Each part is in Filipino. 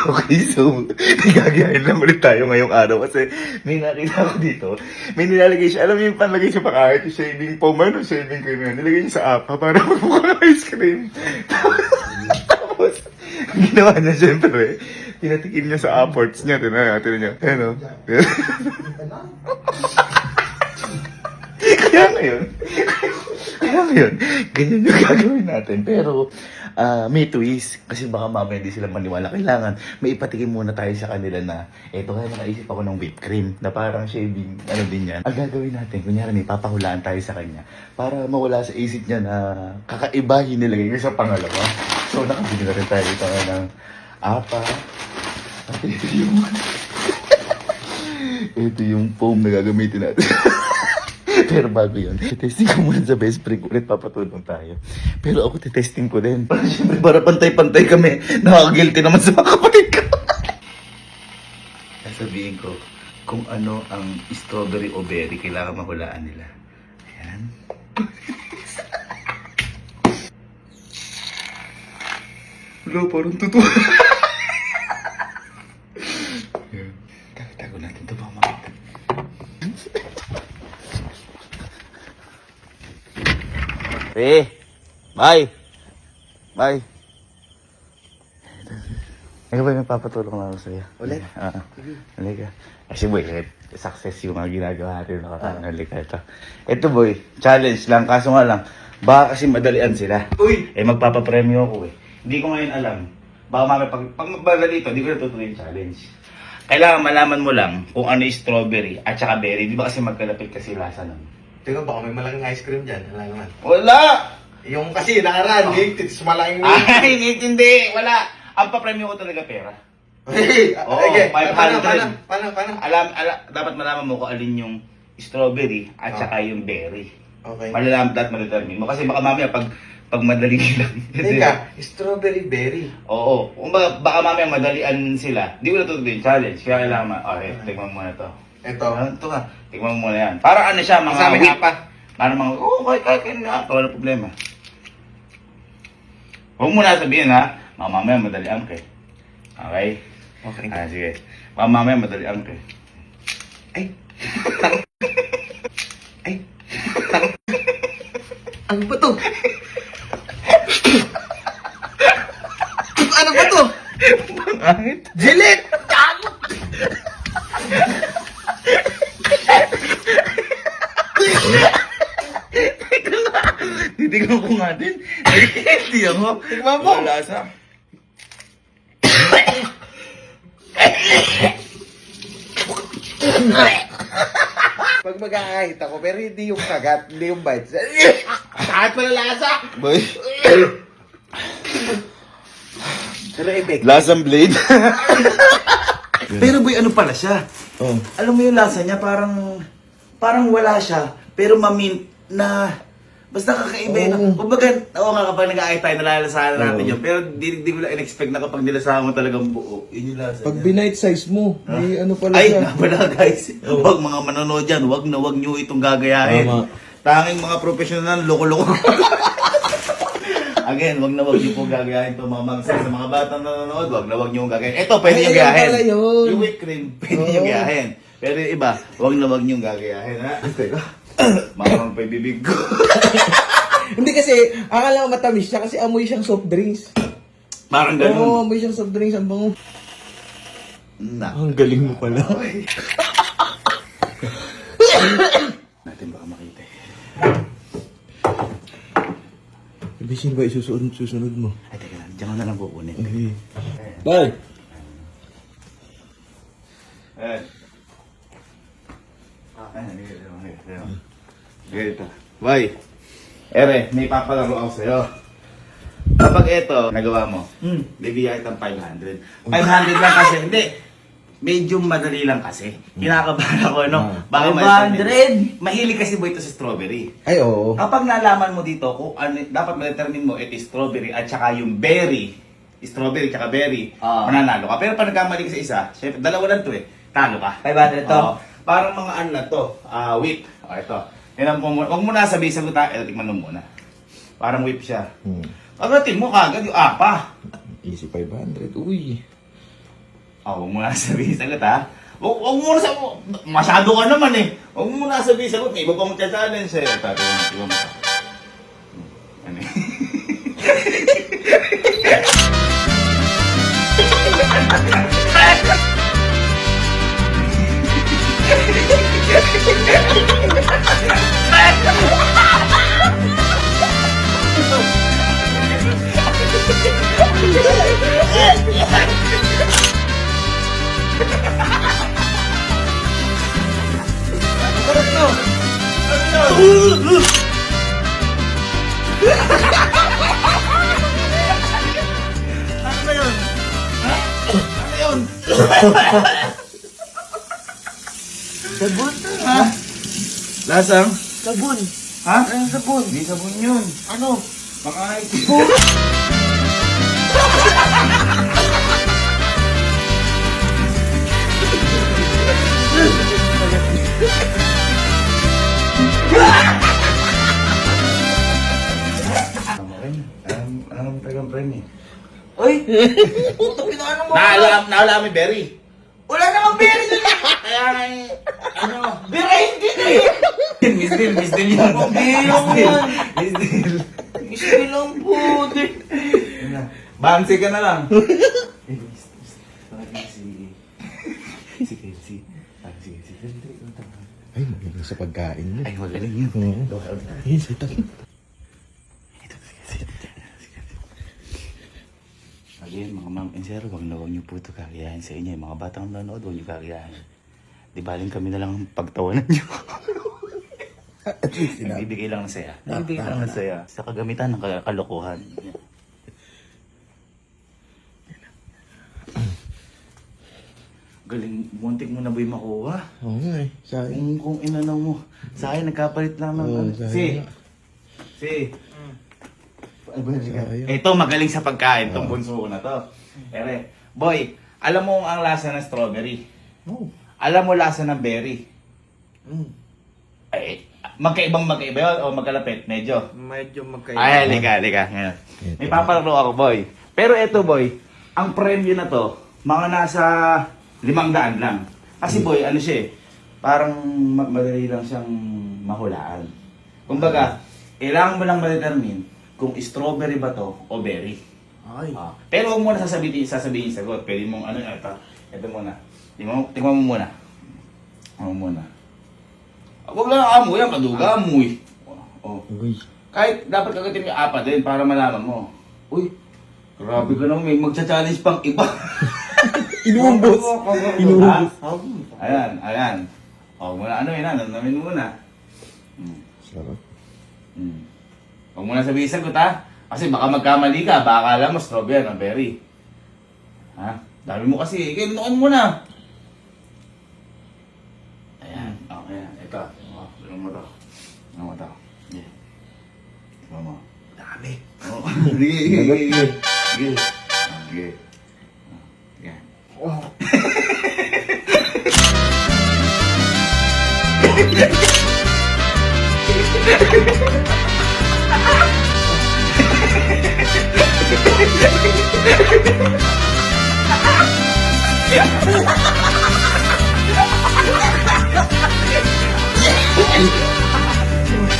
Okay, so nagagayahin lang ulit tayo ngayong araw kasi may nakita ko dito. May nilalagay siya. Alam mo yung panlagay sa pangahit, yung shaving foam, ano, shaving cream yun. Nilagay niya sa apa para magmukha ng ice cream. Tapos, ang ginawa niya syempre, pinatikin niya sa apports niya. Tinan niya. Ano? Kaya ngayon, ganyan yung gagawin natin. Pero, may twist. Kasi baka mamaya hindi sila maniwala. Kailangan, may ipatikin muna tayo sa kanila na, eto kaya nakaisip ako ng whipped cream na parang shaving, ano din yan. Ang gagawin natin, kunyari may papahulaan tayo sa kanya para mawala sa isip niya na kakaiba hinilagay niya sa pangalawa. So, nakabili na rin tayo dito ng apa. At ito yung foam na gagamitin natin. Pero bago yun, testing ko muna sa best friend ulit, papatulong tayo. Pero ako testing ko din. Para syempre, para pantay-pantay kami. Nakaka-guilty naman sa mga kapatid ko. Sabihin ko, kung ano ang strawberry o berry, kailangan mahulaan nila. Ayan. Wala, parang totoo. Ayan. Tago natin ito, baka makita. Bye! Bye! Ano ba yung papatulong na ako sa'yo? Ulit? Halika. Kasi boy, success yung mga ginagawa natin. Halika ito. Ito boy, challenge lang. Kaso nga lang, baka kasi madalian sila. Uy! Magpapapremyo ako eh. Hindi ko ngayon alam. Baka mamaya pag magbagal dito, hindi ko natutuloy yung challenge. Kailangan malaman mo lang kung ano yung strawberry at saka berry. Di ba kasi magkalapit kasi lasa nun? Teka, baka may malaking ice cream dyan. Wala naman. Wala! Yung kasi nakaraan, titis malaking Ay, hindi. Wala. Ang papremyo ko talaga pera. Hey! Oo, Okay, 500. Paano? Dapat malaman mo kung alin yung strawberry at saka yung berry. Okay. Malalaman at maladetermine mo. Kasi baka mamaya pag madali lang. Teka, strawberry berry. Oo. Kung baka mamaya madalian sila, hindi ko natutuloy yung challenge. Kaya kailangan okay, tignan mo muna to. Ito. Ito nga. Tignan mo muna yan. Para ano siya, mga Kasama whip. pa. Para mga, kaya na. Wala problema. Huwag mo na sabihin ha. Mamaya madalian ka. Okay? Okay. Sige. Mamaya madalian ka. Ay. Ay. Ano ba to? Ano ba to? Pangangit. Gillette! Titignan ko nga din. Hindi ako. Tignan mo. Wala lasa. Pag mag-aahit ako, pero hindi yung kagat, hindi yung bites. Kahit pala lasa! Boy. Pero effect. Lasang blade. Pero boy, ano pala siya? Oh. Alam mo yung lasa niya, parang wala siya. Pero mamint na, basta kakaiba yun. Kumbaga, oo nga kapag nag-aayos tayo, nalalasahan natin yun. Pero di ko lang in-expect na kapag nilasahan mo talagang buo, yun yung lasa Pag niya. binight size mo, may ano pala Ay, siya. nga pala guys. Huwag mga manonood dyan, huwag nyo itong gagayahin. Tama. Tanging mga professional, loko-loko. Again, wag nyo po gagayahin itong mga mangsa sa mga batang nanonood. Wag nyo gagayahin. Ito, pwede Ay, nyo ayan gayahin. pala yun. Yung whipped cream, pwede nyo gayahin. Pero yung iba, wag nyo gagayahin. Ha? Mamang pa yung bibig ko. Hindi kasi, akala ko matamis siya kasi amoy siyang soft drinks. Parang Oo, ganun. amoy siyang soft drinks. Ang bango. Na. Ang galing mo pala. Natin baka makita eh. Ibisin ba susunod mo? Ay, teka lang. Diyan ko na lang kukunin. Okay. Bye! Ayan. Ganito. Bye. Ere, may papalaro ako sa'yo. Kapag ito, nagawa mo, bibigyan kitang 500. 500 lang kasi, hindi. Medyo madali lang kasi. Kinakabahan ako, no? Baka 500? Mahilig kasi boy ito sa strawberry. Ay, oo. Kapag nalaman mo dito, kung ano, dapat ma-determine mo ito strawberry at saka yung berry, strawberry tsaka berry, Ah. mananalo ka. Pero pag nagkamali ka sa isa, syempre, dalawa lang to eh, talo ka. 500 to? Oo. Parang mga ano na to, whip. O, ito. Yan mo muna. Huwag mo na sabihin sagot ha, tikman mo muna. Parang whip siya. Kagatin mo kagad yung apa. Easy 500. Uy. Huwag mo na sabihin sagot ha. Huwag mo na sabihin, masyado ka naman eh. Huwag mo na sabihin sagot, may iba pang challenge eh. Tignan mo. Ano eh. Ano ba yun? Ha? Ano yun? Sabon. Ha? Lasang? Sabon. Ha? Ano sabon? Hindi sabon yun. Ano? Makain. Ano mo talagang premi? Uy! Puto, pinaano mo? Naala kami berry. Wala namang berry na lang! Kaya nga eh, ano? Birahin din eh! Miss Deal yun. Pambihirang yan. Miss Deal. Gusto lang po. Bansi ka na lang. Si. Ay, magaling sa pagkain mo. Ay, magaling yun. Ay, sa takin. Again, mga ma'am and sir, huwag niyo po ito kakayahin sa inyo. Yung mga batang nanonood, huwag niyo kakayahin. Di baling kami na lang ang pagtawanan niyo. At least, Nagbibigay lang ng saya. Nagbibigay lang ng saya. Sa kagamitan ng kalokohan. Galing, muntik mo na ba yung makuha? Oo nga eh. Sayang. Kung inanaw mo. Sa akin, nagkapalit lang ng Oo, ano. sayang. Si. Sayang. Ito, magaling sa pagkain. Itong bunso ko na to. Ere, boy, alam mo ang lasa ng strawberry. Oh. Alam mo lasa ng berry. Ay, magkaiba yun o magkalapit? Medyo. Medyo magkaiba. Ay, halika. Ngayon. May papalaro ako, boy. Pero ito, boy, ang premyo na to, mga nasa 500 lang. Kasi, boy, ano siya eh, parang madali lang siyang mahulaan. Kumbaga, kailangan mo lang ma-determine kung strawberry ba to o berry. Ay. Pero huwag mo na sasabihin yung sagot. Pwede mong ano, ito muna. Tingnan mo muna. Huwag lang amoy, ang kaduga amoy. Oh. Uy. Kahit dapat kagatin mo yung apat din para malaman mo. Uy, grabe ka naman, may magcha-challenge pang iba. Inuumbos. Inuumbos. Ayan. O, muna ano yun, namin muna. Sarap. Huwag mo na sabihin sagot ha. Kasi baka magkamali ka, baka akala mo strawberry na berry. Ha? Dami mo kasi, kinunukan mo na. Ayan, okay. Ito. Ano mo to? Yeah. Tignan mo. Dami. Oh. Sige. Yan. Wow.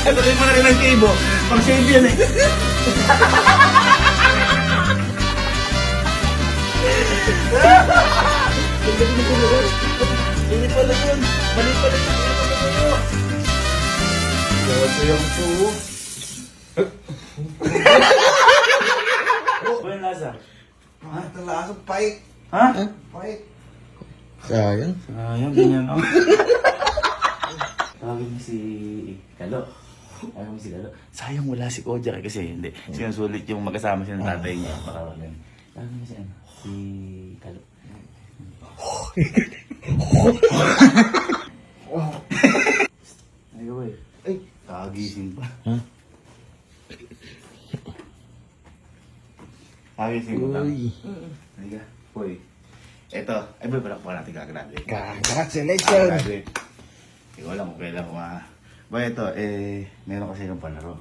Ito rin mo na rin ang kibo. Pang shave yan eh. Hindi pala yun. Mali pala yun. Gawad ko yung tuwo. Ano yung lasa? Ito lasang pait. Ha? Pait. Sayang. Sayang, ganyan ako. Tawagin mo si Kalo. Sayang wala si Kojak eh, kasi hindi. Sinusulit yung magkasama siya ng tatay niya. Tawagin mo si ano? Si Kalo. Wow. Ayaw eh. Ay. Kagising pa. Ha? Kagising pa. strawberry. Halika. Boy. Ito. Ay, boy, pala po natin gagraduate. Congratulations! Graduate. Hindi ko alam kung kailan ko Boy, ito, meron kasi ng palaro.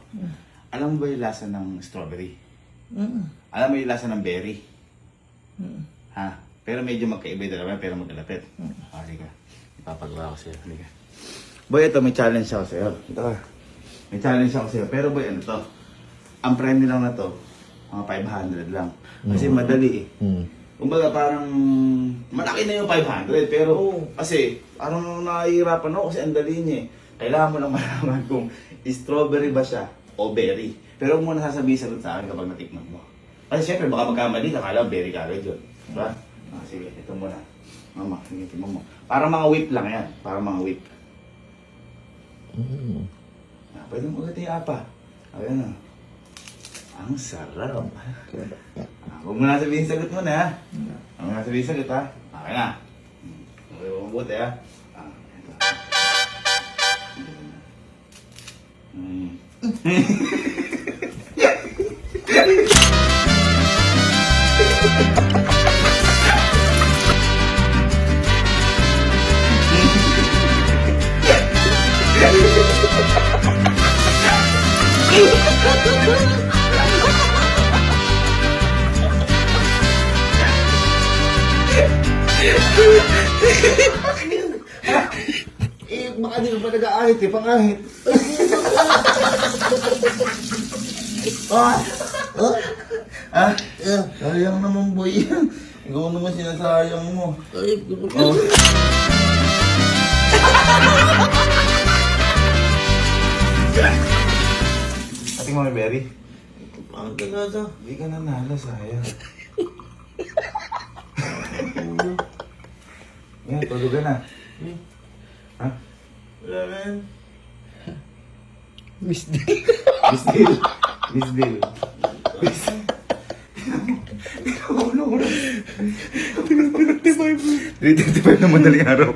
Alam mo ba yung lasa ng strawberry? Alam mo yung lasa ng berry? Ha? Pero medyo magkaiba yung dalawa, pero magkalapit. Halika. Ipapagawa ko sa'yo. Halika. Boy, ito, may challenge ako sa'yo. Ito ka. May challenge ako sa'yo. Pero boy, ano to? Ang premyo lang na to, mga 500 lang. Kasi madali eh. Kumbaga parang malaki na yung 500 pero kasi parang nahihirapan ako kasi ang dali niya eh. Kailangan mo lang malaman kung strawberry ba siya o berry. Pero huwag mo na sasabihin sagot sa akin kapag natikman mo. Kasi syempre baka magkamali ka, kala berry ka agad yun. Diba? Sige, ito muna. Mama, sige, tingnan mo. Parang mga whip lang yan. Parang mga whip. Pwede mo ulit yung apa. Ayan na. Ang sarap. Huwag mo na sabihin sagot mo na. Huwag mo na sabihin sagot ha. Okay na. Okay, mabuti ha. Ito. Baka di ka pa nag-aahit eh, pangahit. Sayang naman boy. Ikaw naman sinasayang mo. Ating mo may berry? Ang talaga. Hindi ka nanalo, sayang. Yan, tulog ka na. Ha? Wala man. Miss Bill. Miss Bill. Miss Bill. Miss Bill. 3:35 na madaling araw.